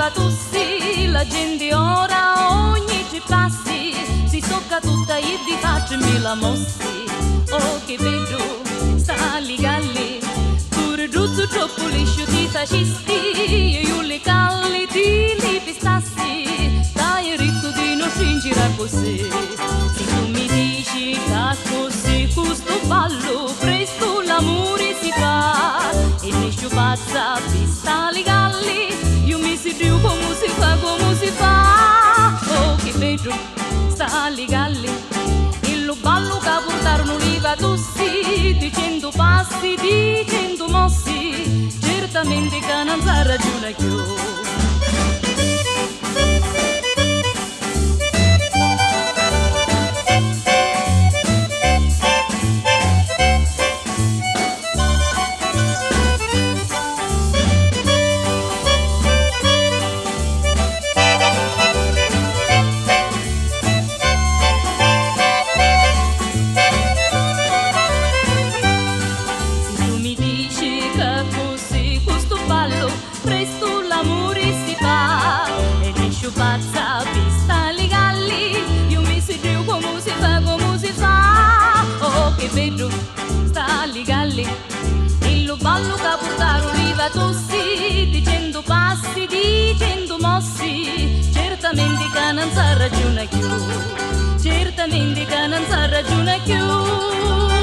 arriva tossi, la gente ora ogni ci passi, si tocca tutta e vi faccio mille mossi. Oh che vedo, sta lì galli, pure giusto troppo liscio ti fascisti, io le calli ti li pistassi, dai ritto di non fingere così. Se tu mi dici che così questo ballo, presto l'amore si fa, e ne sciupazza pista li galli, io mi si giù come si fa, come si fa. Oh che vedo, sta li galli, e lo ballo che portarono l'Iva tossi, dicendo passi, dicendo mossi, certamente che non sa ragione più. Presto l'amore si fa, e ne sciupazza pista li galli, io mi si giù come si fa, come si fa. Oh che vedo, sta li galli, e lo ballo che portarono l'Iva tossi, dicendo passi, dicendo mossi, certamente che non sa ragione più, certamente che non sa ragione più.